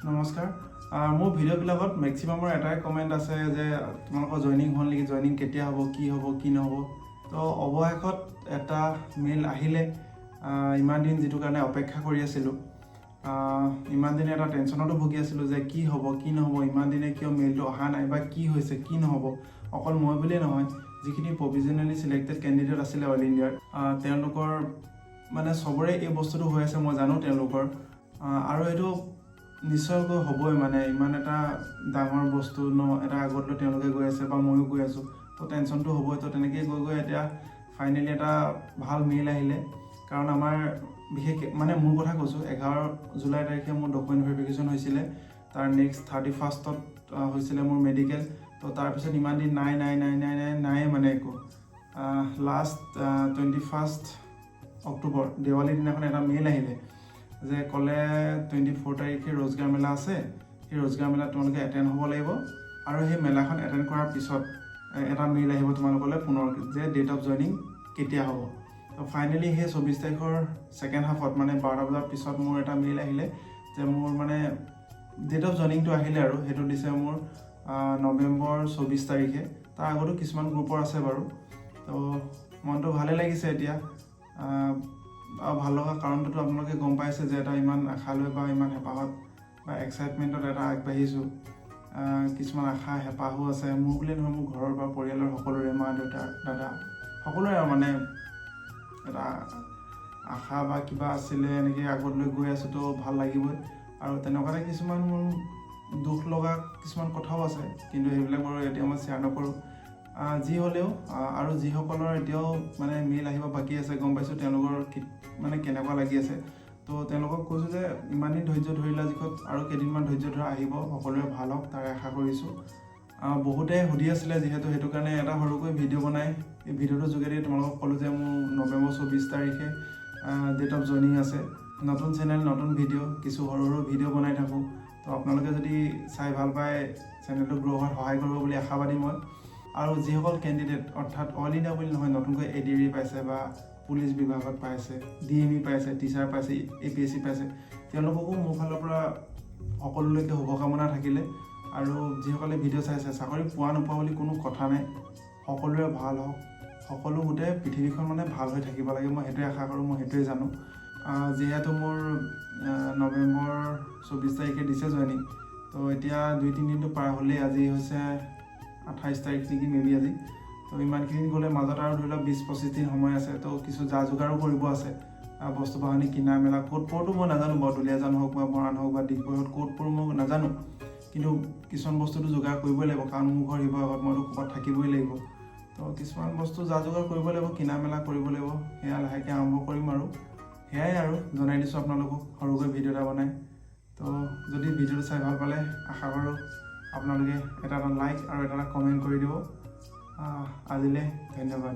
নমস্কাৰ মোৰ ভিডিঅ'বিলাকত মেক্সিমামৰ এটাই কমেণ্ট আছে যে তোমালোকৰ জইনিং হ'ল নেকি, জইনিং কেতিয়া হ'ব, কি নহ'ব। তো অৱশেষত এটা মেইল আহিলে। ইমান দিন যিটো কাৰণে অপেক্ষা কৰি আছিলোঁ, ইমান দিনে এটা টেনশ্যনতো ভুগি আছিলোঁ যে কি হ'ব কি নহ'ব, ইমান দিনে কিয় মেইলটো অহা নাই বা কি হৈছে কি নহ'ব। অকল মই বুলিয়ে নহয়, যিখিনি প্ৰভিজনেলি চিলেক্টেড কেণ্ডিডেট আছিলে অল ইণ্ডিয়াৰ, তেওঁলোকৰ মানে চবৰে এই বস্তুটো হৈ আছে, মই জানো তেওঁলোকৰ। আৰু এইটো নিশ্চয়কৈ হ'বই, মানে ইমান এটা ডাঙৰ বস্তু এটা আগত লৈ তেওঁলোকে গৈ আছে বা ময়ো গৈ আছোঁ, তো টেনশ্যনটো হ'বই। তো তেনেকেই গৈ এতিয়া ফাইনেলি এটা ভাল মেইল আহিলে। কাৰণ আমাৰ বিশেষকৈ মানে মোৰ কথা কৈছোঁ, 11 জুলাই তাৰিখে মোৰ ডকুমেণ্ট ভেৰিফিকেশ্যন হৈছিলে। তাৰ নেক্সট 31st হৈছিলে মোৰ মেডিকেল। তো তাৰপিছত ইমান দিন নাই মানে একো। লাষ্ট 21 অক্টোবৰ দেৱালীৰ দিনাখন এটা মেইল আহিলে যে ক'লে 24 তাৰিখে ৰোজগাৰ মেলা আছে, সেই ৰোজগাৰ মেলাত তোমালোকে এটেণ্ড হ'ব লাগিব। আৰু সেই মেলাখন এটেণ্ড কৰাৰ পিছত এটা মেইল আহিব তোমালোকলৈ পুনৰ যে ডেট অফ জইনিং কেতিয়া হ'ব। তো ফাইনেলি সেই 24 তাৰিখৰ ছেকেণ্ড হাফত মানে 12টা বজাৰ পিছত মোৰ এটা মেইল আহিলে যে মোৰ মানে ডেট অফ জইনিংটো আহিলে। আৰু সেইটো দিছে মোৰ নৱেম্বৰ 24 তাৰিখে। তাৰ আগতো কিছুমান গ্ৰুপৰ আছে বাৰু। তো মনটো ভালে লাগিছে এতিয়া। আৰু ভাল লগা কাৰণটোতো আপোনালোকে গম পাইছে যে এটা ইমান আশালৈ বা ইমান হেঁপাহত বা এক্সাইটমেণ্টত এটা আগবাঢ়িছোঁ। কিছুমান আশা হেঁপাহো আছে, মোৰ বুলিয়ে নহয়, মোৰ ঘৰৰ বা পৰিয়ালৰ সকলোৰে, মা দেউতা দাদা সকলোৰে। আৰু মানে এটা আশা বা কিবা আছিলে, এনেকৈ আগত লৈ গৈ আছোঁ, তো ভাল লাগিবই। আৰু তেনেকুৱাতে কিছুমান মোৰ দুখ লগা কিছুমান কথাও আছে, কিন্তু সেইবিলাক বাৰু এতিয়া মই শ্বেয়াৰ নকৰোঁ। যি হ'লেও আৰু যিসকলৰ এতিয়াও মানে মেইল আহিব বাকী আছে, গম পাইছোঁ তেওঁলোকৰ মানে কেনেকুৱা লাগি আছে। তো তেওঁলোকক কৈছোঁ যে ইমান দিন ধৈৰ্য ধৰিলা যিখত আৰু কেইদিনমান ধৈৰ্য ধৰা, আহিব, সকলোৰে ভাল হওক তাৰে আশা কৰিছোঁ। বহুতে সুধি আছিলে যিহেতু, সেইটো কাৰণে এটা সৰুকৈ ভিডিঅ' বনাই এই ভিডিঅ'টোৰ যোগেদি তোমালোকক ক'লোঁ যে মোৰ নৱেম্বৰ 24 তাৰিখে ডেট অফ জইনিং আছে। নতুন চেনেল, নতুন ভিডিঅ', কিছু সৰু সৰু ভিডিঅ' বনাই থাকোঁ। তো আপোনালোকে যদি চাই ভাল পায়, চেনেলটো গ্ৰ' হোৱাত সহায় কৰিব বুলি আশাবাদী মই। আৰু যিসকল কেণ্ডিডেট, অৰ্থাৎ অল ইণ্ডিয়া বুলি নহয়, নতুনকৈ ADRE পাইছে বা পুলিচ বিভাগত পাইছে, DME পাইছে, টিচাৰ পাইছে, APSC পাইছে, তেওঁলোককো মোৰ ফালৰ পৰা সকলোলৈকে শুভকামনা থাকিলে। আৰু যিসকলে ভিডিঅ' চাইছে, চাকৰি পোৱা নোপোৱা বুলি কোনো কথা নাই, সকলোৰে ভাল হওক, সকলো গোটেই পৃথিৱীখন মানে ভাল হৈ থাকিব লাগে, মই সেইটোৱে আশা কৰোঁ, মই সেইটোৱে জানো। যিহেতু মোৰ নৱেম্বৰ 24 তাৰিখে দিছে জইনিং, তো এতিয়া 2-3 দিনটো পাৰ হ'লেই। আজি হৈছে 28 তাৰিখ নেকি, মেবি আজি। তো ইমানখিনি গ'লে মাজত আৰু ধৰি লওক 20-25 দিন সময় আছে। তো কিছু যা যোগাৰো কৰিব আছে, বস্তু বাহানি কিনা মেলা। ক'ত পৰটো মই নাজানো বাৰু, দুলীয়াজান হওক বা মৰাণ হওক বা ডিগবৈত ক'ত পৰো মই নাজানো, কিন্তু কিছুমান বস্তুটো যোগাৰ কৰিবই লাগিব, কাৰণ মোৰ ঘৰ শিৱসাগৰত, মইতো ক'ৰবাত থাকিবই লাগিব। তো কিছুমান বস্তু যা যোগাৰ কৰিব লাগিব, কিনা মেলা কৰিব লাগিব। সেয়া লাহেকৈ আৰম্ভ কৰিম। আৰু সেয়াই আৰু জনাই দিছোঁ আপোনালোকক সৰুকৈ ভিডিঅ' এটা বনাই। তো যদি ভিডিঅ'টো চাই ভাল পালে, আশা কৰোঁ আপোনালোকে এটা লাইক আৰু এটা কমেণ্ট কৰি দিব। আজিলৈ ধন্যবাদ।